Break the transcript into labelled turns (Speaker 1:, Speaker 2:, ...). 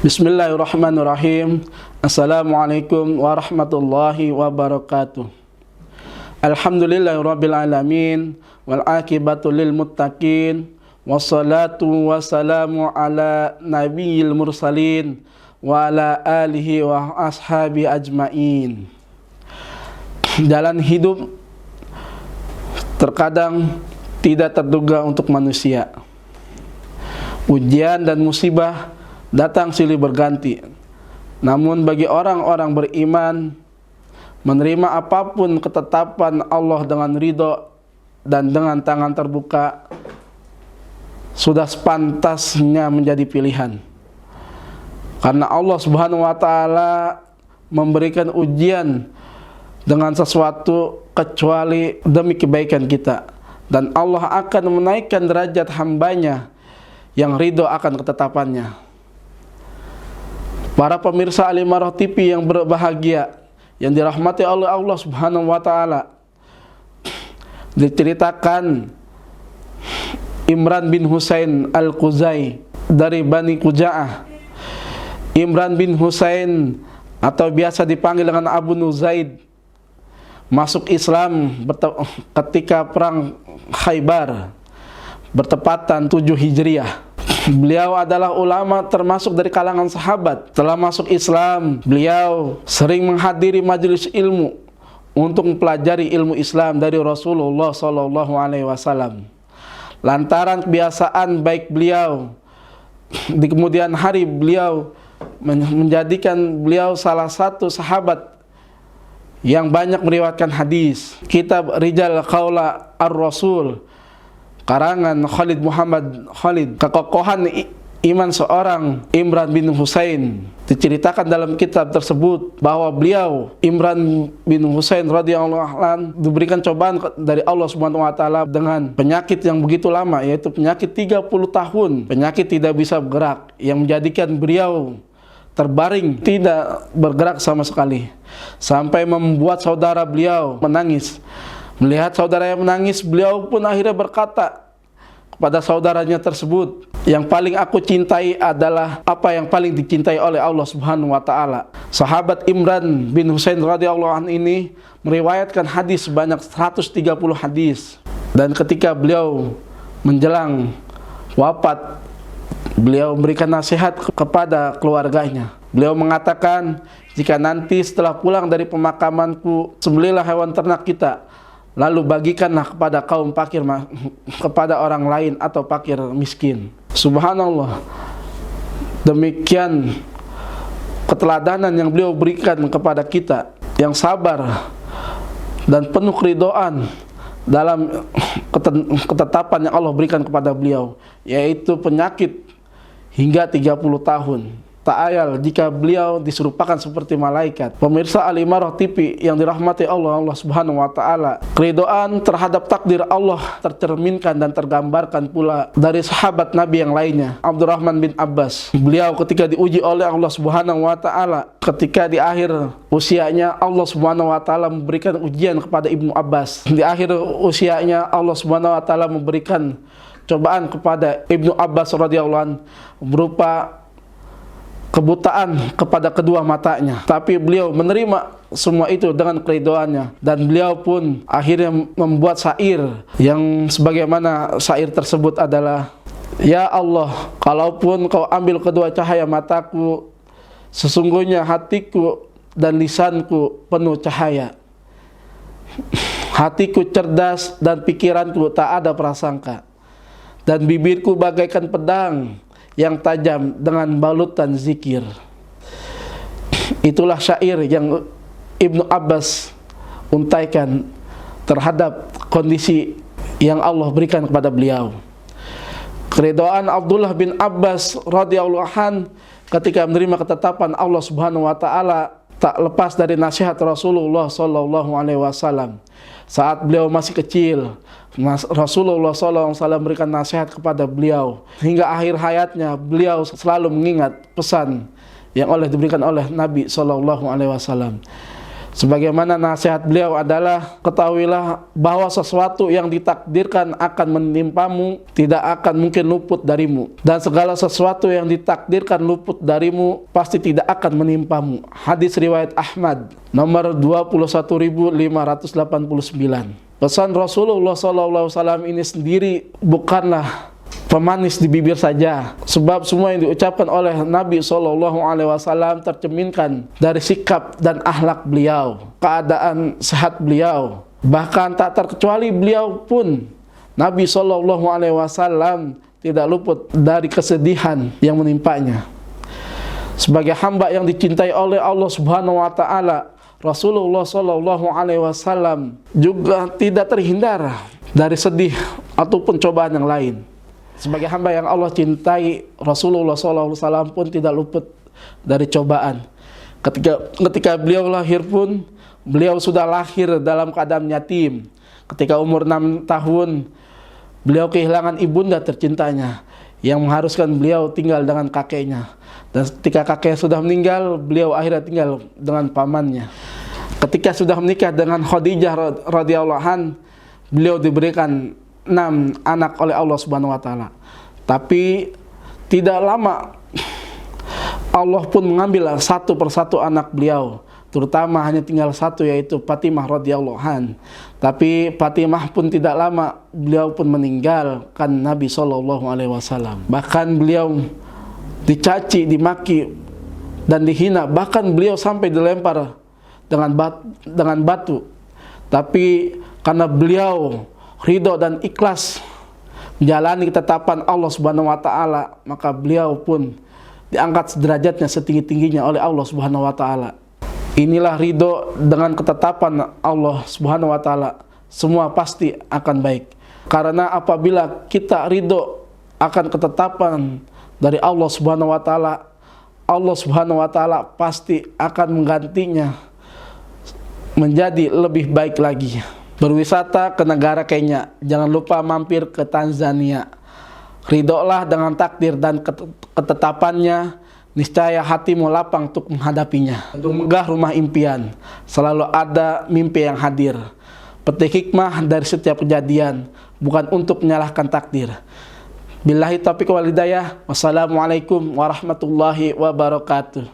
Speaker 1: Bismillahirrahmanirrahim. Assalamualaikum warahmatullahi wabarakatuh. Alhamdulillahirabbil alamin wal aqibatu lil muttaqin wassalatu wassalamu ala nabiyil mursalin wa ala alihi wa ashabi ajmain. Jalan hidup terkadang tidak terduga untuk manusia. Ujian dan musibah datang silih berganti. Namun bagi orang-orang beriman, menerima apapun ketetapan Allah dengan ridho dan dengan tangan terbuka sudah sepantasnya menjadi pilihan. Karena Allah Subhanahu wa taala memberikan ujian dengan sesuatu kecuali demi kebaikan kita, dan Allah akan menaikkan derajat hambanya yang ridho akan ketetapannya. Para pemirsa Al-Imarah TV yang berbahagia, yang dirahmati oleh Allah Subhanahu wa taala, diceritakan Imran bin Husain Al-Khuzai dari Bani Khuza'ah. Imran bin Husain atau biasa dipanggil dengan Abu Nuzaid masuk Islam ketika perang Khaybar bertepatan 7 Hijriah. Beliau adalah ulama termasuk dari kalangan sahabat. Setelah masuk Islam, beliau sering menghadiri majelis ilmu untuk mempelajari ilmu Islam dari Rasulullah SAW. Lantaran kebiasaan baik beliau, di kemudian hari beliau menjadikan beliau salah satu sahabat yang banyak meriwayatkan hadis. Kitab Rijal Qaula Ar-Rasul karangan Khalid Muhammad Khalid, kekokohan iman seorang Imran bin Husain, diceritakan dalam kitab tersebut bahwa beliau Imran bin Husain radhiyallahu anhu diberikan cobaan dari Allah Subhanahu wa taala dengan penyakit yang begitu lama, yaitu penyakit 30 tahun, penyakit tidak bisa bergerak yang menjadikan beliau terbaring tidak bergerak sama sekali, sampai membuat saudara beliau menangis. Melihat saudaranya menangis, beliau pun akhirnya berkata kepada saudaranya tersebut, yang paling aku cintai adalah apa yang paling dicintai oleh Allah Subhanahu wa taala. Sahabat Imran bin Husain radhiyallahu anhu ini meriwayatkan hadis sebanyak 130 hadis. Dan ketika beliau menjelang wafat, beliau memberikan nasihat kepada keluarganya. Beliau mengatakan, jika nanti setelah pulang dari pemakamanku, sembelihlah hewan ternak kita, lalu bagikanlah kepada kaum fakir, kepada orang lain atau fakir miskin. Subhanallah, demikian keteladanan yang beliau berikan kepada kita, yang sabar dan penuh keridhaan dalam ketetapan yang Allah berikan kepada beliau, yaitu penyakit hingga 30 tahun. Tak ayal jika beliau diserupakan seperti malaikat. Pemirsa Al-Imarah TV yang dirahmati Allah Subhanahu wa taala, keridhaan terhadap takdir Allah tercerminkan dan tergambarkan pula dari sahabat Nabi yang lainnya, Abdurrahman bin Abbas. Beliau ketika diuji oleh Allah Subhanahu wa taala, ketika di akhir usianya Allah Subhanahu wa taala memberikan ujian kepada Ibnu Abbas. Di akhir usianya Allah Subhanahu wa taala memberikan cobaan kepada Ibnu Abbas radhiyallahu anhu berupa kebutaan kepada kedua matanya, tapi beliau menerima semua itu dengan keridhaannya, dan beliau pun akhirnya membuat syair yang sebagaimana syair tersebut adalah, ya Allah, kalaupun kau ambil kedua cahaya mataku, sesungguhnya hatiku dan lisanku penuh cahaya, hatiku cerdas dan pikiranku tak ada prasangka, dan bibirku bagaikan pedang yang tajam dengan balutan zikir. Itulah syair yang Ibnu Abbas untaikan terhadap kondisi yang Allah berikan kepada beliau. Keridhaan Abdullah bin Abbas radhiyallahu anhu ketika menerima ketetapan Allah Subhanahu wa taala tak lepas dari nasihat Rasulullah sallallahu alaihi wasallam. Saat beliau masih kecil, Rasulullah SAW memberikan nasihat kepada beliau. Hingga akhir hayatnya, beliau selalu mengingat pesan yang diberikan oleh Nabi SAW. Sebagaimana nasihat beliau adalah, ketahuilah bahwa sesuatu yang ditakdirkan akan menimpamu tidak akan mungkin luput darimu, dan segala sesuatu yang ditakdirkan luput darimu pasti tidak akan menimpamu. Hadis riwayat Ahmad nomor 21.589. Pesan Rasulullah SAW ini sendiri bukanlah pemanis di bibir saja, sebab semua yang diucapkan oleh Nabi SAW tercerminkan dari sikap dan akhlak beliau, keadaan sehat beliau. Bahkan tak terkecuali beliau pun, Nabi SAW tidak luput dari kesedihan yang menimpanya. Sebagai hamba yang dicintai oleh Allah Subhanahu wa Ta'ala, Rasulullah SAW juga tidak terhindar dari sedih ataupun cobaan yang lain. Sebagai hamba yang Allah cintai, Rasulullah SAW pun tidak luput dari cobaan. Ketika beliau lahir pun, beliau sudah lahir dalam keadaan yatim. Ketika umur 6 tahun, beliau kehilangan ibunda tercintanya, yang mengharuskan beliau tinggal dengan kakeknya. Dan ketika kakeknya sudah meninggal, beliau akhirnya tinggal dengan pamannya. Ketika sudah menikah dengan Khadijah radhiyallahu anha, beliau diberikan 6 anak oleh Allah Subhanahu wa Ta'ala. Tapi tidak lama Allah pun mengambil satu persatu anak beliau, terutama hanya tinggal satu, yaitu Fatimah radhiyallahu anha. Tapi Fatimah pun tidak lama beliau pun meninggalkan Nabi SAW. Bahkan beliau dicaci, dimaki dan dihina, bahkan beliau sampai dilempar dengan batu. Tapi karena beliau ridho dan ikhlas menjalani ketetapan Allah Subhanahu wa Ta'ala, maka beliau pun diangkat derajatnya setinggi-tingginya oleh Allah Subhanahu wa Ta'ala. Inilah ridho dengan ketetapan Allah Subhanahu wa Ta'ala, semua pasti akan baik. Karena apabila kita ridho akan ketetapan dari Allah Subhanahu wa Ta'ala, Allah Subhanahu wa Ta'ala pasti akan menggantinya menjadi lebih baik lagi. Berwisata ke negara Kenya, jangan lupa mampir ke Tanzania. Ridholah dengan takdir dan ketetapannya, niscaya hatimu lapang untuk menghadapinya. Untuk megah rumah impian, selalu ada mimpi yang hadir. Petik hikmah dari setiap kejadian, bukan untuk menyalahkan takdir. Billahi taufiq wal hidayah. Wassalamualaikum warahmatullahi wabarakatuh.